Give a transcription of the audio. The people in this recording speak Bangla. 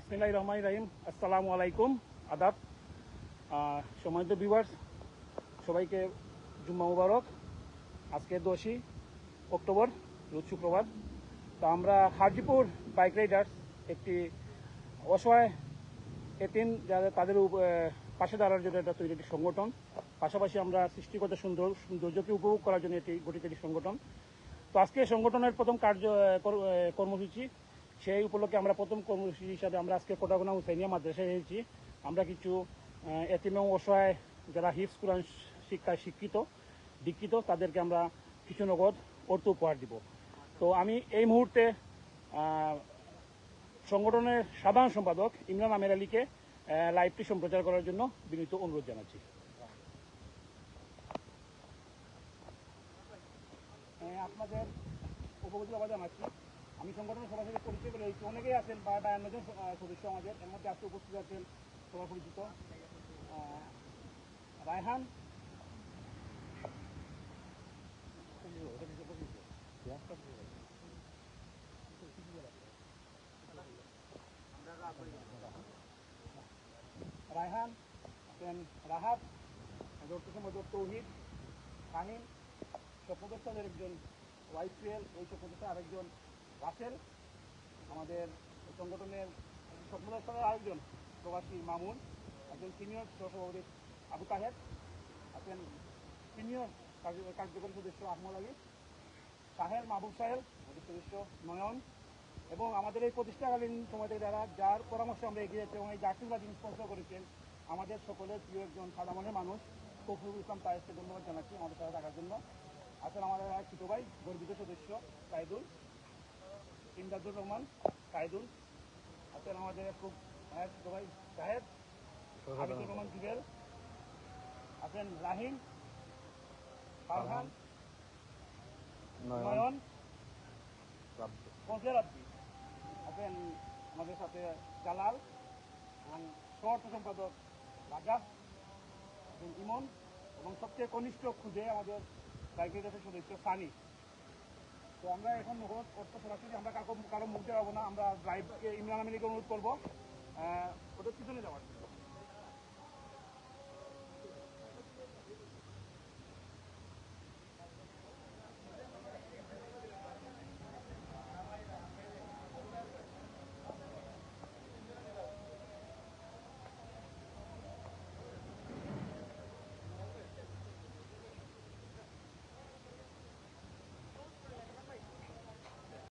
বিসমিল্লাহির রহমানির রহিম। আসসালামু আলাইকুম, আদাব। সম্মানিত ভিউয়ার্স, সবাইকে জুম্মা মুবারক। আজকে 10ই অক্টোবর, রোজ শুক্রবার। তো আমরা হাজিপুর বাইক রাইডার্স একটি অসহায় এতিম যাদের তাদের পাশে দাঁড়ার জন্য এটা তৈরি একটি সংগঠন। পাশাপাশি আমরা সৃষ্টিগত সৌন্দর্যকে উপভোগ করার জন্য এটি গঠিত একটি সংগঠন। তো আজকে সংগঠনের প্রথম কর্মসূচি, সেই উপলক্ষে আমরা প্রথম কর্মসূচি হিসাবে আমরা আজকে কোটাগোনা হুসাইনিয়া মাদ্রাসায় এসেছি। আমরা কিছু এতিম এবং অসহায় যারা হিফজ কোরআন শিক্ষায় দীক্ষিত তাদেরকে আমরা কিছু নগদ অর্থ উপহার দিব। তো আমি এই মুহূর্তে সংগঠনের সাধারণ সম্পাদক ইমরান আমের আলীকে লাইভটি সম্প্রচার করার জন্য বিনীত অনুরোধ জানাচ্ছি। আপনাদের উপস্থিত আবার জানাচ্ছি, আমি সংগঠনের সবার সাথে পরিচয় করে দিচ্ছি। অনেকেই আছেন, 52 জন সদস্য আমাদের, এর মধ্যে আজকে উপস্থিত আছেন সবার পরিচিত রায়হান, রাহাত, তৌহিদ, শাহিন, স্বপ্নদর্শনের একজন ওয়াইসিএল, এই স্বপ্নদর্শনের আরেকজন রাসেল, আমাদের সংগঠনের স্বপ্নদর্শনের আরেকজন প্রবাসী মামুন, একজন সিনিয়র সহসভাপতি আবু তাহের, আছেন সিনিয়র কার্যকরী সদস্য আহমদ আলী, সাহেল মাহবুব সাহেল সদস্য নয়ন, এবং আমাদের এই প্রতিষ্ঠাকালীন সময় থেকে যার পরামর্শে আমরা এগিয়ে যাচ্ছি এবং এই জার্সিগুলা যিনি স্পন্সর করেছেন, আমাদের সকলের প্রিয় একজন সাদা মনের মানুষ ফখরুল ইসলাম তায়েবকে ধন্যবাদ জানাচ্ছি আমাদের সাথে থাকার জন্য। আছেন আমাদের এক ছোট ভাই, গর্বিত সদস্য সাইদুল, ইমদাদুর রহমান সাইদুল, আছেন আমাদের খুব ছোট ভাই সাহেব আবিদুর রহমান জুবেল, আছেন রাহিম, ফারহান, নয়ন, ফজলের আব্দি, আছেন আমাদের সাথে জালাল, এবং সহ সম্পাদক রাজাব, ইমন, এবং সবচেয়ে কনিষ্ঠ খুঁজে আমাদের বাইকের সদস্য সানি। তো আমরা এখন নগদ অর্থ সরাসরি আমরা কারো মুখ দেওয়াবো না, আমরা ড্রাইভকে ইমরান আমিনীকে অনুরোধ করবো ওদের পিছনে যাওয়ার জন্য।